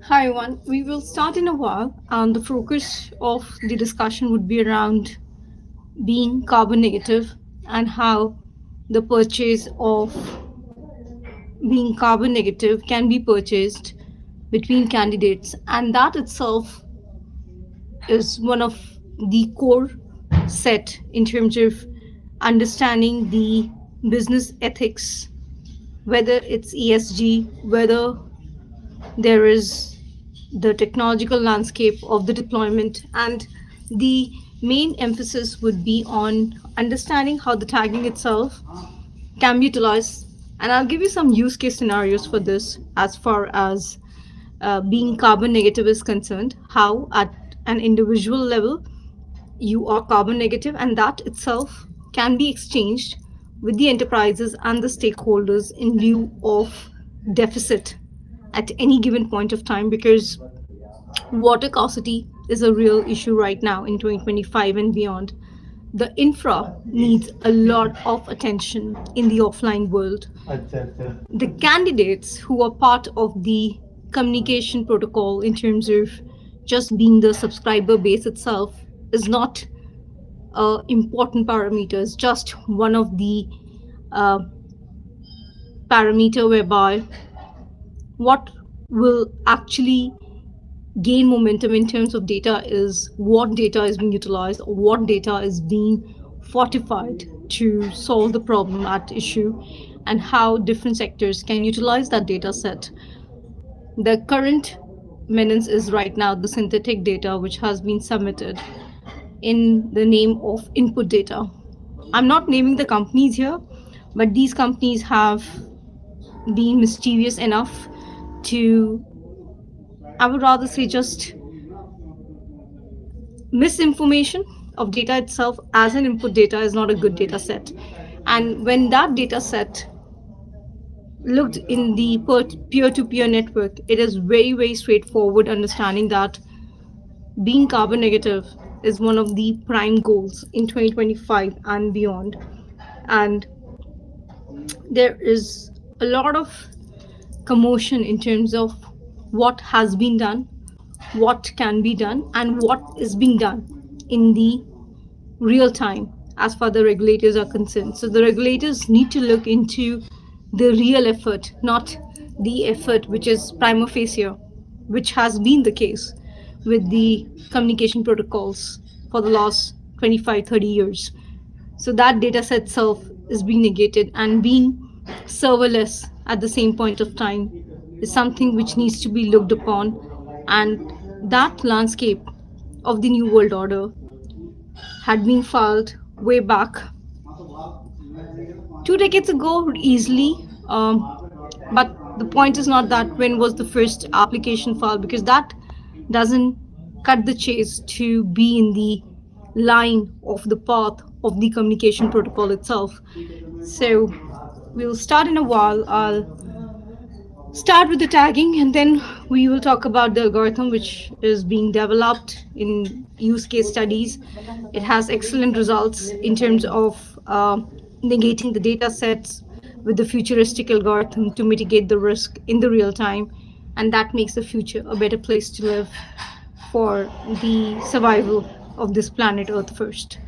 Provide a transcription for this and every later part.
Hi everyone, we will start in a while, and the focus of the discussion would be around being carbon negative and how the purchase of being carbon negative can be purchased between candidates, and that itself is one of the core set in terms of understanding the business ethics, whether it's ESG, whether there is the technological landscape of the deployment, and the main emphasis would be on understanding how the tagging itself can be utilized. And I'll give you some use case scenarios for this as far as being carbon negative is concerned, how at an individual level you are carbon negative, and that itself can be exchanged with the enterprises and the stakeholders in lieu of deficit at any given point of time, because water scarcity is a real issue right now in 2025 and beyond. The infra needs a lot of attention in the offline world. The candidates who are part of the communication protocol in terms of just being the subscriber base itself is not important parameters, just one of the uh, parameter whereby what will actually gain momentum in terms of data is what data is being utilized or what data is being fortified to solve the problem at issue, and how different sectors can utilize that data set. The current menace is right now the synthetic data which has been submitted in the name of input data. I'm not naming the companies here, but these companies have been mischievous enough to, I would rather say, just misinformation of data itself as an input data is not a good data set. And when that data set looked in the peer-to-peer network, it is very, very straightforward understanding that being carbon negative is one of the prime goals in 2025 and beyond. And there is a lot of commotion in terms of what has been done, what can be done, and what is being done in the real time as far the regulators are concerned. So the regulators need to look into the real effort, not the effort which is prima facie, which has been the case with the communication protocols for the last 25, 30 years. So that data set itself is being negated, and being serverless at the same point of time is something which needs to be looked upon. And that landscape of the new world order had been filed way back 2 decades ago easily. But the point is not that when was the first application filed, because that doesn't cut the chase to be in the line of the path of the communication protocol itself. So we'll start in a while. I'll start with the tagging, and then we will talk about the algorithm which is being developed in use case studies. It has excellent results in terms of negating the data sets with the futuristic algorithm to mitigate the risk in the real time, and that makes the future a better place to live for the survival of this planet earth first.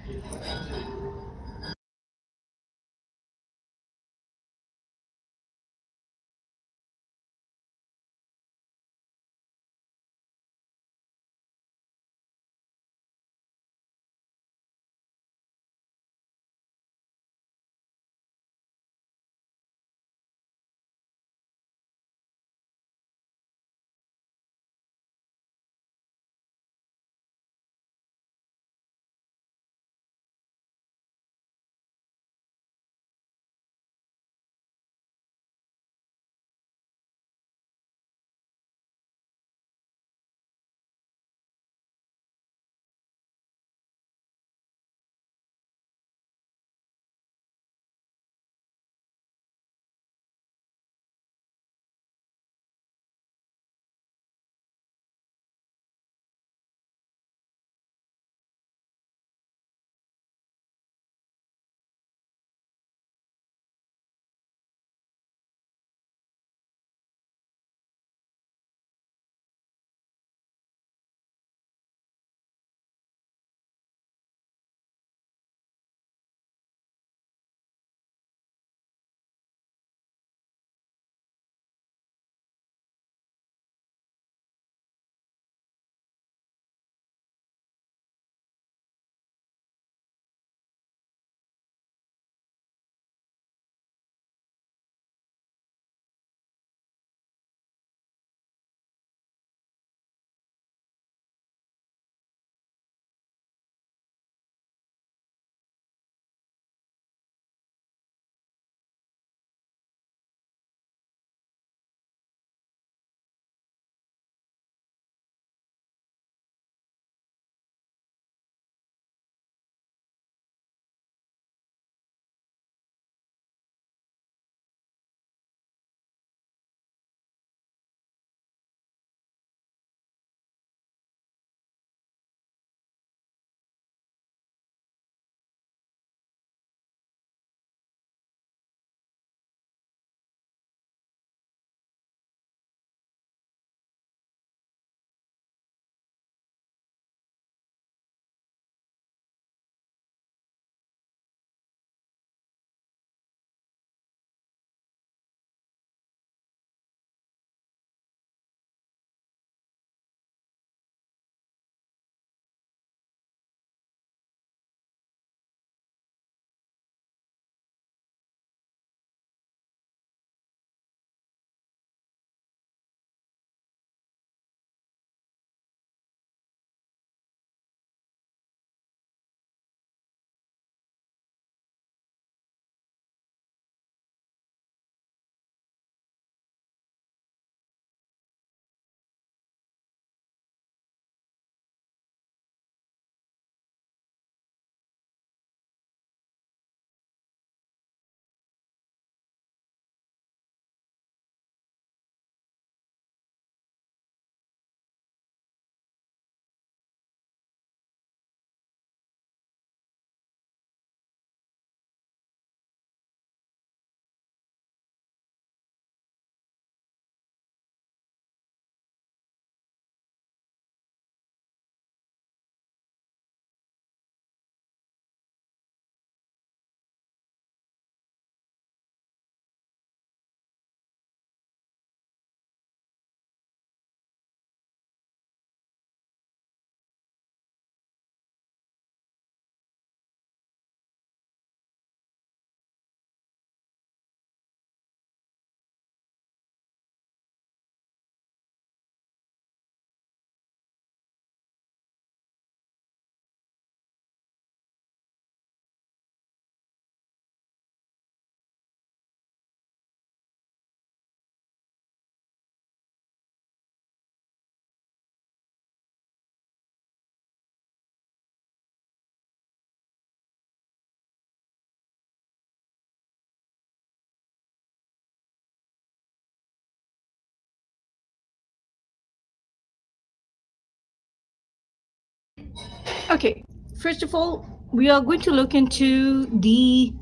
Okay, first of all, we are going to look into the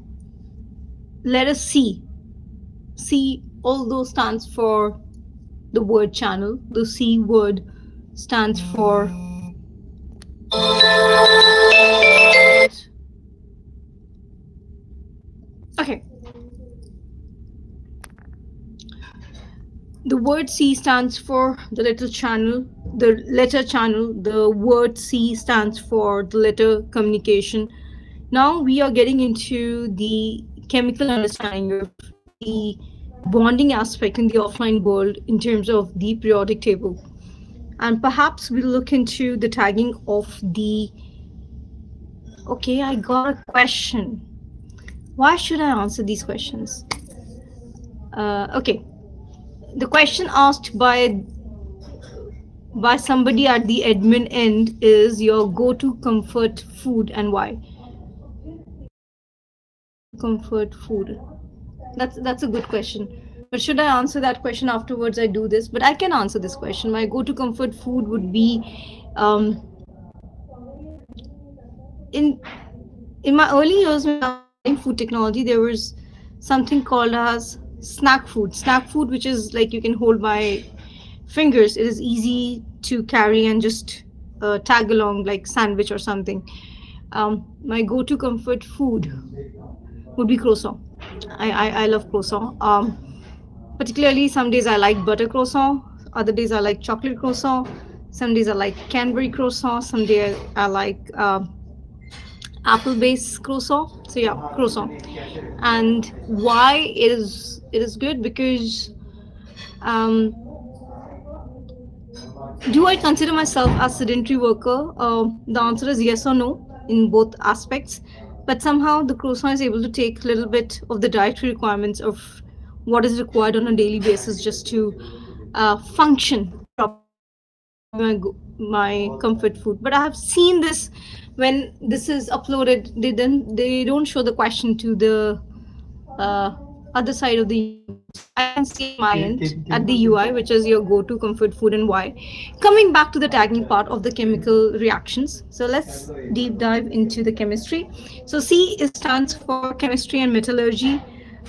letter C. C, although stands for the word channel, the C word stands for okay. The word C stands for the letter channel, the letter channel. The word C stands for the letter communication. Now we are getting into the chemical understanding of the bonding aspect in the offline world in terms of the periodic table. And perhaps we'll look into the tagging of the. Okay, I got a question. Why should I answer these questions? Okay, the question asked by somebody at the admin end is your go-to comfort food and why. Comfort food. That's a good question. But should I answer that question afterwards? I do this, but I can answer this question. My go-to comfort food would be, um, in in my early years when I was studying food technology, there was something called as snack food. Snack food, which is like you can hold by fingers. It is easy to carry and just tag along like sandwich or something. My go-to comfort food would be croissant. I love croissant. Particularly, some days I like butter croissant. Other days I like chocolate croissant. Some days I like Canberry croissant. Some days I like apple-based croissant. So yeah, croissant. And why it is good because um, do I consider myself as sedentary worker? The answer is yes or no in both aspects. But somehow the croissant is able to take a little bit of the dietary requirements of what is required on a daily basis just to function properly. So that would be my comfort food. But I have seen this when this is uploaded. They don't show the question to the uh, other side of the UI. So I can see at my end at the UI, which is your go-to comfort food and why. Coming back to the tagging part of the chemical reactions. So let's deep dive into the chemistry. So C is stands for chemistry and metallurgy.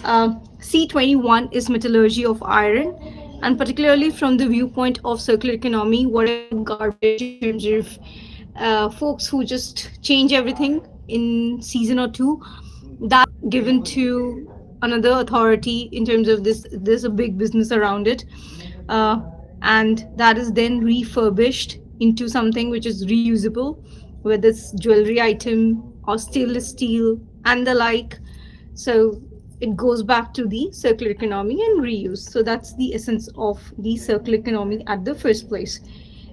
C21 is metallurgy of iron. And particularly from the viewpoint of circular economy, whatever garbage in terms of folks who just change everything in season or two, that given to another authority in terms of this. There's a big business around it, uh, and that is then refurbished into something which is reusable, whether it's jewelry item or stainless steel and the like. So it goes back to the circular economy and reuse. So that's the essence of the circular economy at the first place.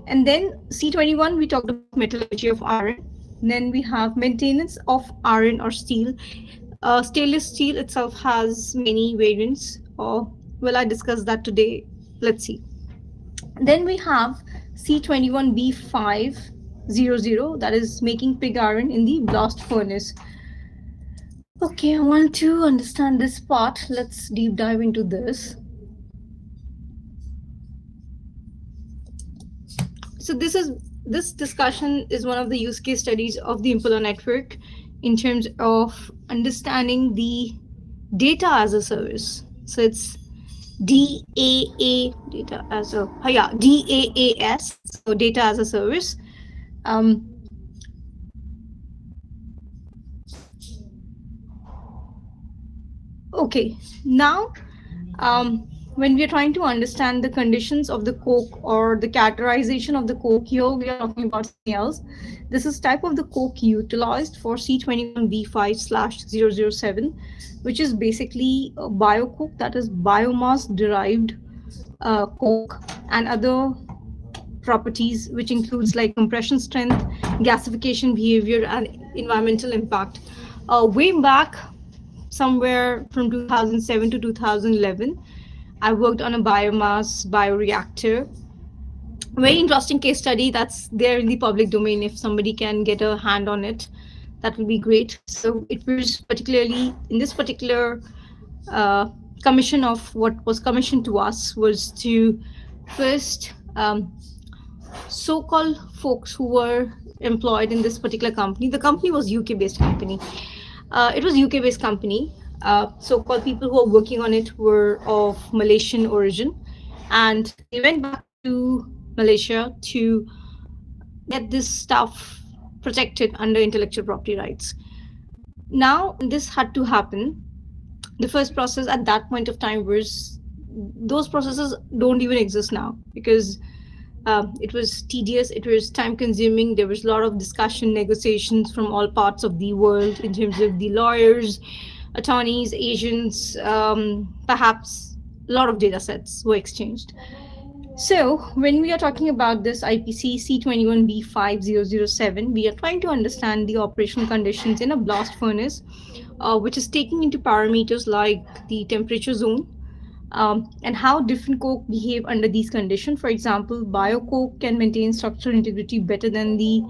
And then C21, we talked about metallurgy of iron. Then we have maintenance of iron or steel. Stainless steel itself has many variants. Or will I discuss that today? Let's see. Then we have C21B500, that is making pig iron in the blast furnace. Okay, I want to understand this part. Let's deep dive into this. So this discussion is one of the use case studies of the Impala network in terms of understanding the data as a service. So it's DAA, data as a DAAS, so data as a service. Um, okay, now when we are trying to understand the conditions of the coke or the characterization of the coke, here we are talking about something else. This is type of the coke utilized for C21B5/007, which is basically a biocoke, that is biomass derived coke, and other properties which includes like compression strength, gasification behavior, and environmental impact. Way back somewhere from 2007 to 2011, I worked on a biomass bioreactor. Very interesting case study that's there in the public domain. If somebody can get a hand on it, that would be great. So it was particularly in this particular commission of what was commissioned to us was to first so-called folks who were employed in this particular company. The company was UK based company. It was UK based company. So-called people who were working on it were of Malaysian origin, and they went back to Malaysia to get this stuff protected under intellectual property rights. Now, this had to happen. The first process at that point of time was, those processes don't even exist now, because it was tedious, it was time consuming, there was a lot of discussion, negotiations from all parts of the world in terms of the lawyers, attorneys, agents, perhaps a lot of data sets were exchanged. So, when we are talking about this IPC C21B5007, we are trying to understand the operational conditions in a blast furnace, which is taking into parameters like the temperature zone, and how different coke behave under these conditions. For example, biocoke can maintain structural integrity better than the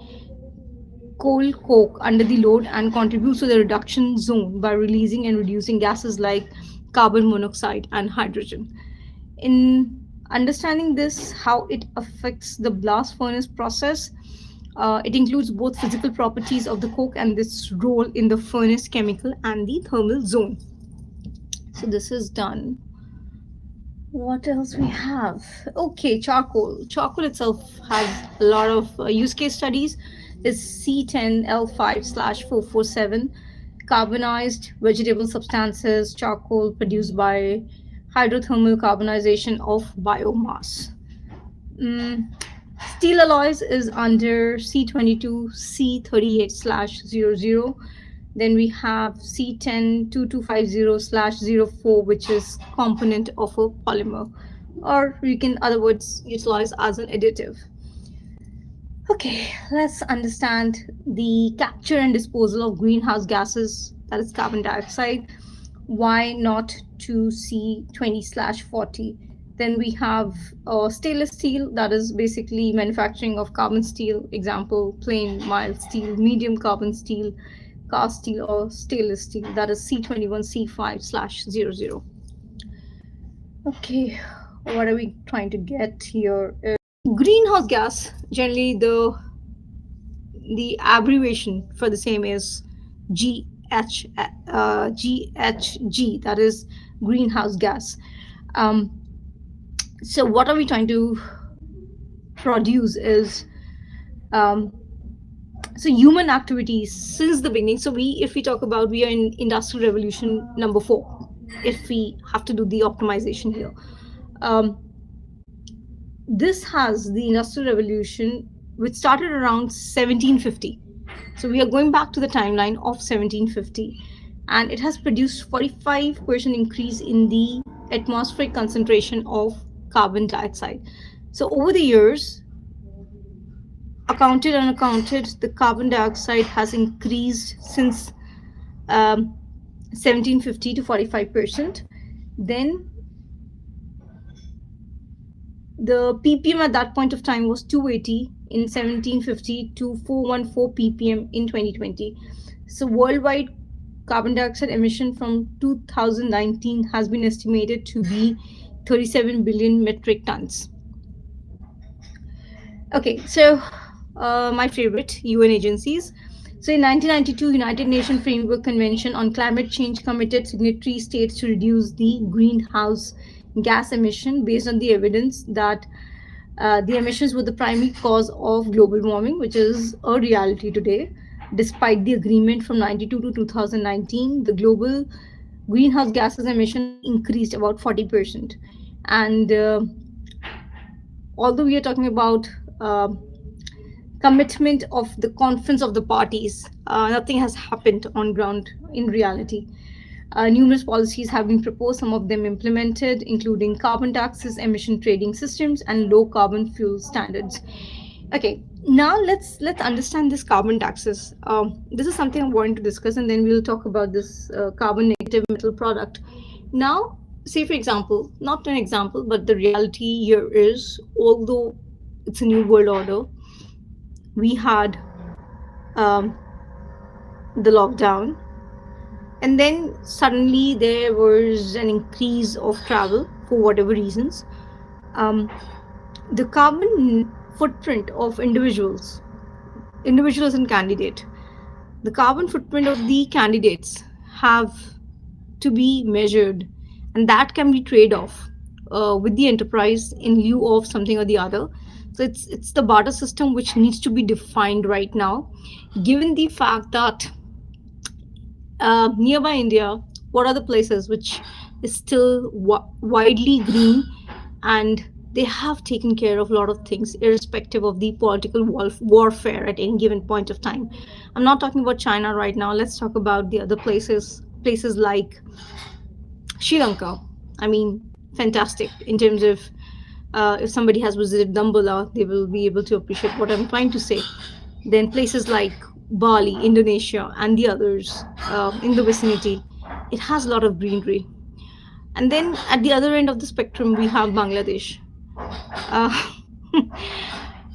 coal coke under the load and contributes to the reduction zone by releasing and reducing gases like carbon monoxide and hydrogen. In understanding this, how it affects the blast furnace process, it includes both physical properties of the coke and its role in the furnace chemical and the thermal zone. So this is done. What else we have? Okay, charcoal. Charcoal itself has a lot of use case studies. Is C10L5/447 carbonized vegetable substances, charcoal produced by hydrothermal carbonization of biomass. Mm, Steel alloys is under C22C38/00. Then we have C102250/04, which is component of a polymer, or we can, other words, utilize as an additive. Okay, let's understand the capture and disposal of greenhouse gases, that is carbon dioxide. Why not to C20/40? Then we have stainless steel, that is basically manufacturing of carbon steel. Example, plain, mild steel, medium carbon steel, cast steel, or stainless steel, that is C21C5/00. Okay, what are we trying to get here? Greenhouse gas, generally the abbreviation for the same is GHG, that is greenhouse gas. So what are we trying to produce is, so human activities since the beginning. So if we talk about, we are in industrial revolution number 4, if we have to do the optimization here. This has the industrial revolution, which started around 1750. So we are going back to the timeline of 1750, and it has produced 45% increase in the atmospheric concentration of carbon dioxide. So over the years, accounted and unaccounted, the carbon dioxide has increased since 1750 to 45%. Then the ppm at that point of time was 280 in 1750 to 414 ppm in 2020. So worldwide carbon dioxide emission from 2019 has been estimated to be 37 billion metric tons. Okay, so my favorite, UN agencies. So in 1992, United Nations Framework Convention on Climate Change committed signatory states to reduce the greenhouse gas emission based on the evidence that the emissions were the primary cause of global warming, which is a reality today. Despite the agreement from 92 to 2019, the global greenhouse gases emission has increased about 40%. And although we are talking about commitment of the conference of the parties, nothing has happened on ground in reality. Numerous policies have been proposed, some of them implemented, including carbon taxes, emission trading systems, and low carbon fuel standards. Okay, now let's understand this carbon taxes. This is something I want to discuss, and then we'll talk about this carbon negative metal product. Now, say for example, not an example, but the reality here is, although it's a new world order, we had the lockdown, and then suddenly there was an increase of travel for whatever reasons. The carbon footprint of individuals individual is a candidate, the carbon footprint of the candidates have to be measured, and that can be trade off with the enterprise in lieu of something or the other. So it's the barter system which needs to be defined right now, given the fact that nearby India, what are the places which is still widely green, and they have taken care of a lot of things, irrespective of the political warfare at any given point of time. I'm not talking about China right now. Let's talk about the other places like Sri Lanka. I mean, fantastic in terms of if somebody has visited Dambala, they will be able to appreciate what I'm trying to say. Then places like Bali, Indonesia, and the others in the vicinity, it has a lot of greenery. And then at the other end of the spectrum, we have Bangladesh. Uh,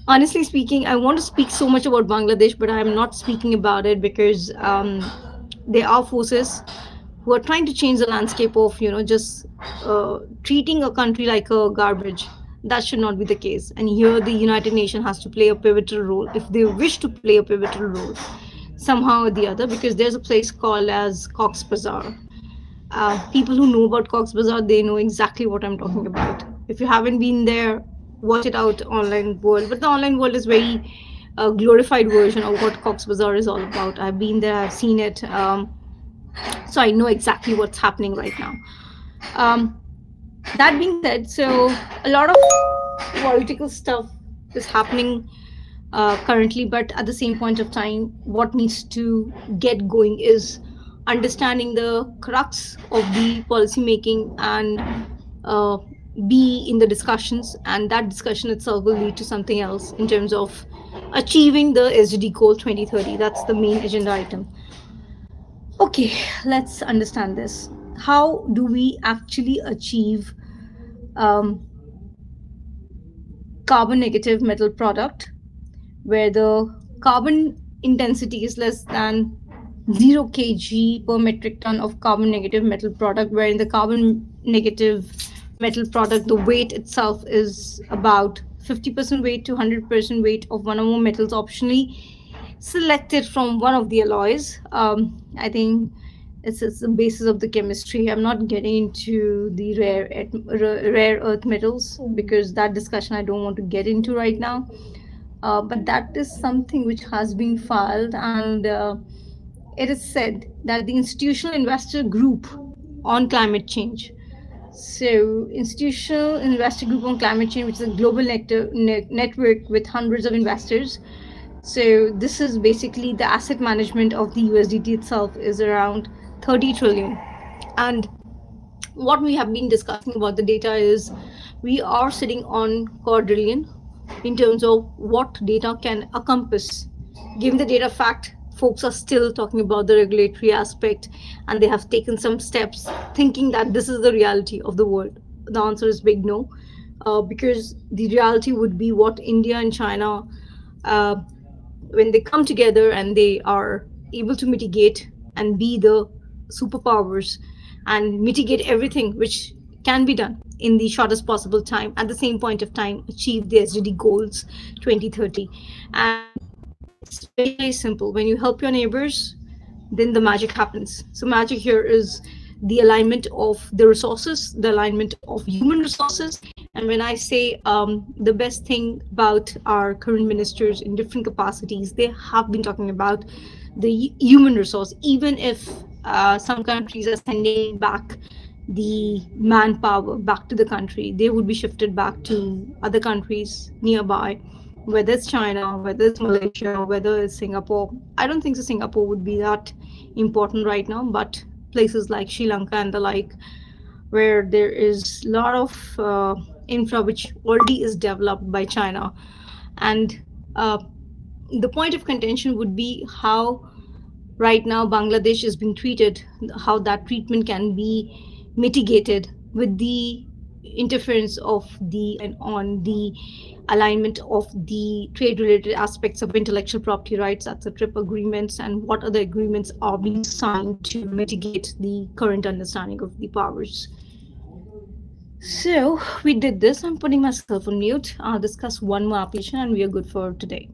Honestly speaking, I want to speak so much about Bangladesh, but I'm not speaking about it because there are forces who are trying to change the landscape of just treating a country like a garbage. That should not be the case, and here the United Nations has to play a pivotal role if they wish to play a pivotal role somehow or the other, because there's a place called as Cox's Bazar. People who know about Cox's Bazar, they know exactly what I'm talking about. If you haven't been there, watch it out online world. But the online world is very glorified version of what Cox's Bazar is all about. I've been there, I've seen it, so I know exactly what's happening right now. Um, that being said, so a lot of political stuff is happening currently, but at the same point of time, what needs to get going is understanding the crux of the policy making and uh, be in the discussions, and that discussion itself will lead to something else in terms of achieving the SDG goal 2030. That's the main agenda item. Okay, let's understand this. How do we actually achieve um, carbon negative metal product where the carbon intensity is less than 0 kg per metric ton of carbon negative metal product, where in the carbon negative metal product the weight itself is about 50% weight to 100% weight of one or more metals optionally selected from one of the alloys. I think it's the basis of the chemistry. I'm not getting into the rare earth metals because that discussion I don't want to get into right now. But that is something which has been filed, and it is said that the institutional investor group on climate change. So, institutional investor group on climate change, which is a global network with hundreds of investors. So, this is basically the asset management of the USDT itself is around 30 trillion. And what we have been discussing about the data is we are sitting on quadrillion in terms of what data can encompass. Given the data fact, folks are still talking about the regulatory aspect, and they have taken some steps thinking that this is the reality of the world. The answer is big no, because the reality would be what India and China, uh, when they come together and they are able to mitigate and be the superpowers and mitigate everything which can be done in the shortest possible time, at the same point of time achieve the SDG goals 2030. And it's very, very simple. When you help your neighbors, then the magic happens. So magic here is the alignment of the resources, the alignment of human resources. And when I say the best thing about our current ministers in different capacities, they have been talking about the human resource. Even if some countries are sending back the manpower back to the country, they would be shifted back to other countries nearby, whether it's China, whether it's Malaysia, whether it's Singapore. I don't think so Singapore would be that important right now, but places like Sri Lanka and the like, where there is a lot of infra which already is developed by China. And uh, the point of contention would be how right now Bangladesh is being treated, how that treatment can be mitigated with the interference of the and on the alignment of the trade related aspects of intellectual property rights, that's the TRIP agreements, and what other agreements are being signed to mitigate the current understanding of the powers. So we did this. I'm putting myself on mute. I'll discuss one more application and we are good for today.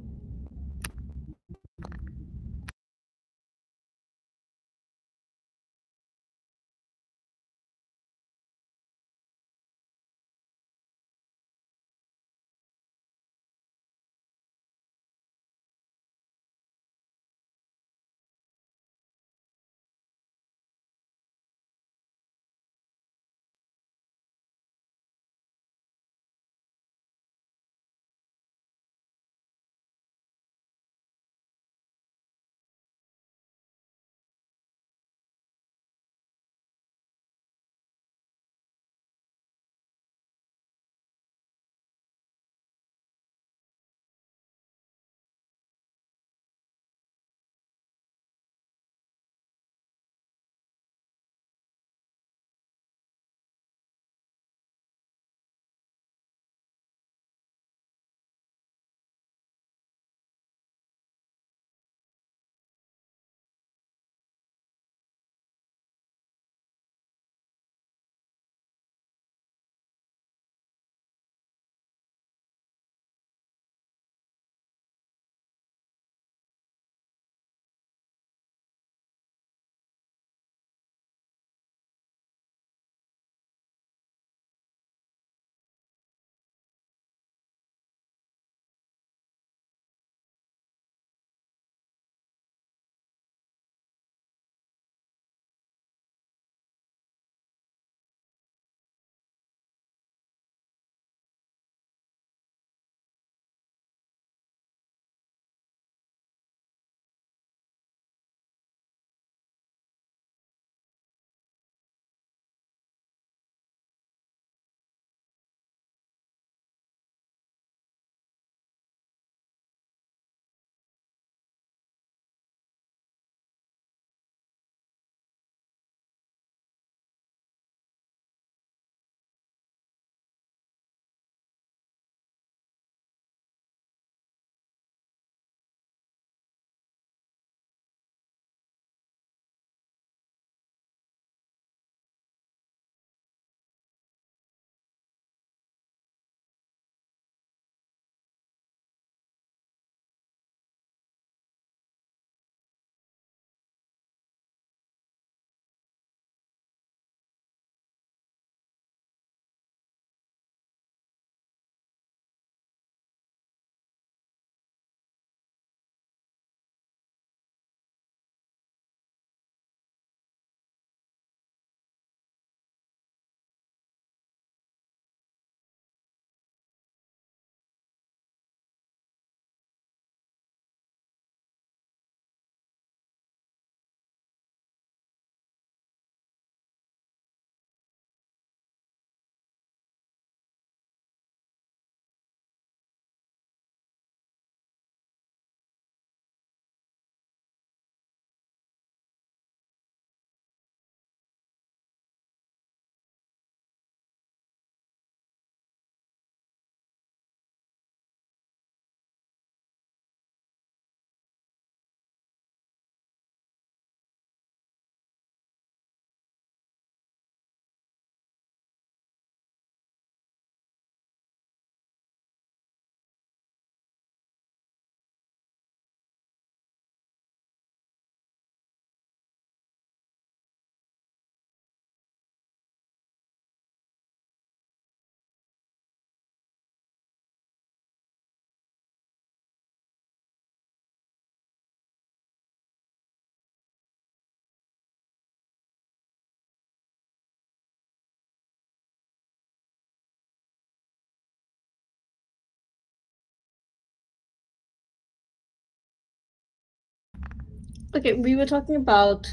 Okay, we were talking about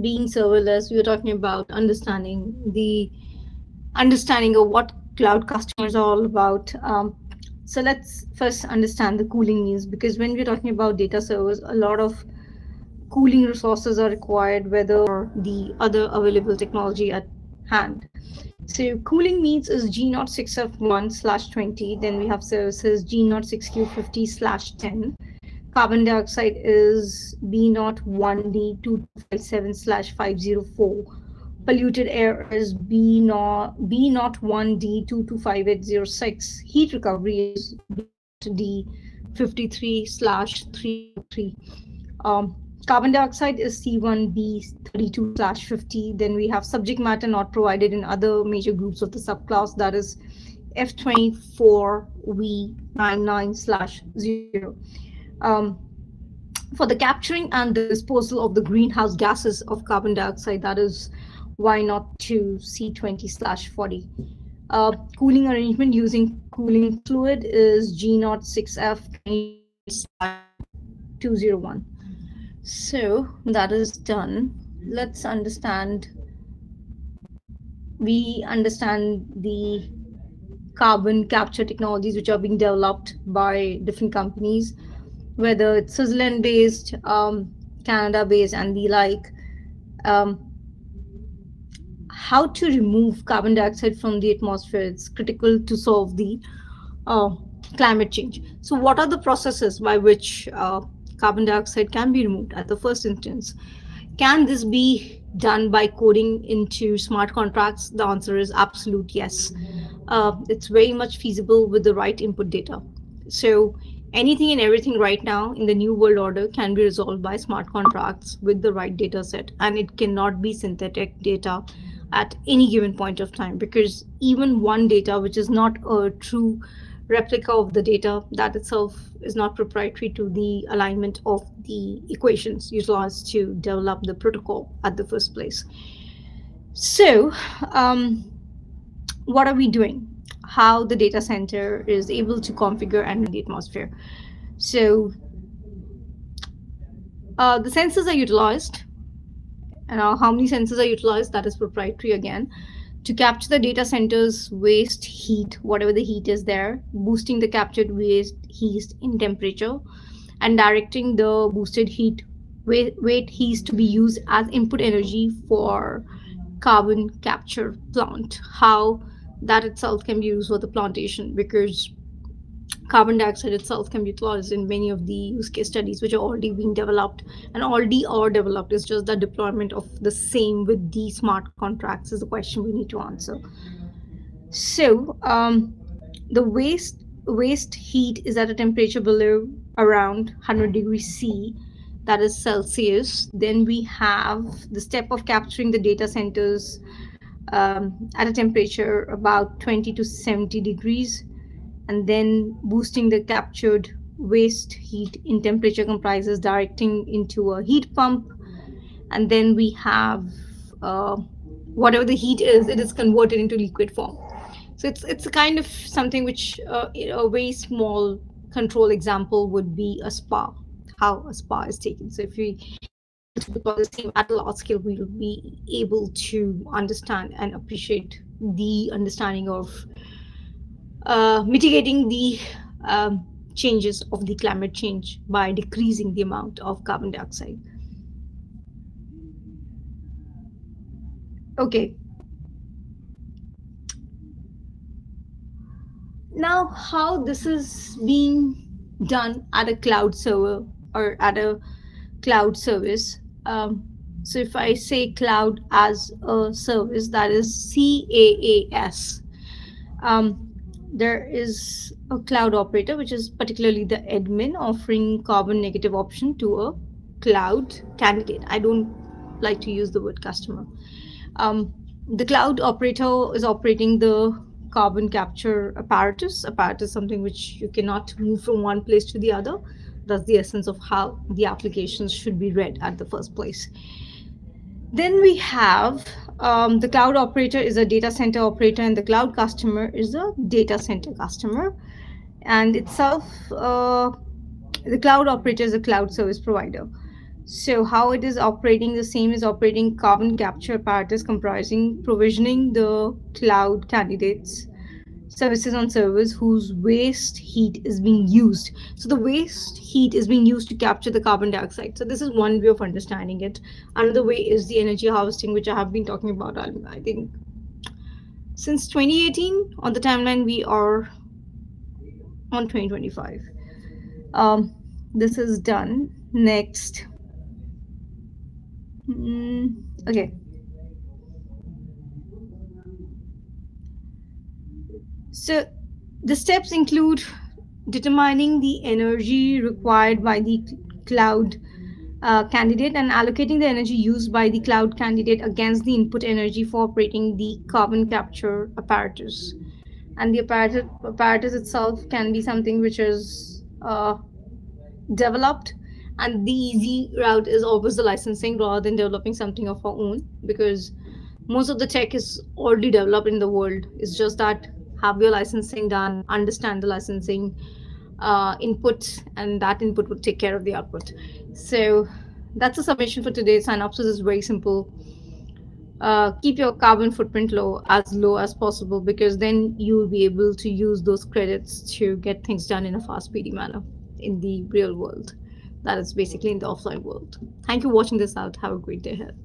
being serverless. We were talking about understanding of what cloud customers are all about. So let's first understand the cooling needs, because when we're talking about data servers, a lot of cooling resources are required, whether the other available technology at hand. So cooling needs is G06F1/20. Then we have services G06Q50/10. Carbon dioxide is B01D2257/504. Polluted air is B01D225806. Heat recovery is B0D53/303. Carbon dioxide is C1B32/50. Then we have subject matter not provided in other major groups of the subclass, that is F24V99/0. Um, for the capturing and the disposal of the greenhouse gases of carbon dioxide, that is Y02C20/40. Cooling arrangement using cooling fluid is G06F201. So that is done. Let's understand. We understand the carbon capture technologies which are being developed by different companies, whether it's Switzerland based, Canada based, and the like. Um, how to remove carbon dioxide from the atmosphere? It's critical to solve the uh, climate change. So, what are the processes by which carbon dioxide can be removed at the first instance? Can this be done by coding into smart contracts? The answer is absolute yes. It's very much feasible with the right input data. So, anything and everything right now in the new world order can be resolved by smart contracts with the right data set, and it cannot be synthetic data at any given point of time, because even one data which is not a true replica of the data, that itself is not proprietary to the alignment of the equations utilized to develop the protocol at the first place. So, um, what are we doing? How the data center is able to configure and the atmosphere. So, the sensors are utilized, and how many sensors are utilized, that is proprietary again, to capture the data center's waste heat, whatever the heat is there, boosting the captured waste heat in temperature, and directing the boosted heat weight heat to be used as input energy for carbon capture plant. How that itself can be used for the plantation, because carbon dioxide itself can be utilized in many of the use case studies which are already being developed and already are developed. It's just the deployment of the same with the smart contracts is the question we need to answer. So, the waste heat is at a temperature below around 100 degrees C, that is Celsius. Then we have the step of capturing the data centers at a temperature about 20 to 70 degrees, and then boosting the captured waste heat in temperature comprises directing into a heat pump, and then we have uh, whatever the heat is, it is converted into liquid form. So it's a kind of something which a very small control example would be a spa, how a spa is taken. So if we to deploy the same at a large scale, we will be able to understand and appreciate the understanding of mitigating the changes of the climate change by decreasing the amount of carbon dioxide. Okay, now how this is being done at a cloud server or at a cloud service. So if I say cloud as a service, that is CaaS. Um, there is a cloud operator, which is particularly the admin offering carbon negative option to a cloud candidate. I don't like to use the word customer. Um, the cloud operator is operating the carbon capture apparatus. Apparatus is something which you cannot move from one place to the other. That's the essence of how the applications should be read at the first place. Then we have the cloud operator is a data center operator, and the cloud customer is a data center customer. And itself, the cloud operator is a cloud service provider. So how it is operating, the same is operating carbon capture apparatus comprising provisioning the cloud candidates services on servers whose waste heat is being used. So the waste heat is being used to capture the carbon dioxide. So this is one way of understanding it. Another way is the energy harvesting, which I have been talking about, I think, since 2018. On the timeline, we are on 2025. Um, this is done. Next. Okay. So the steps include determining the energy required by the cloud candidate and allocating the energy used by the cloud candidate against the input energy for operating the carbon capture apparatus. And the apparatus itself can be something which is developed, and the easy route is always the licensing rather than developing something of our own, because most of the tech is already developed in the world. It's just that have your licensing done, understand the licensing input, and that input would take care of the output. So that's a summation for today. Synopsis is very simple. Keep your carbon footprint low as possible, because then you'll be able to use those credits to get things done in a fast, speedy manner in the real world. That is basically in the offline world. Thank you for watching this out. Have a great day ahead.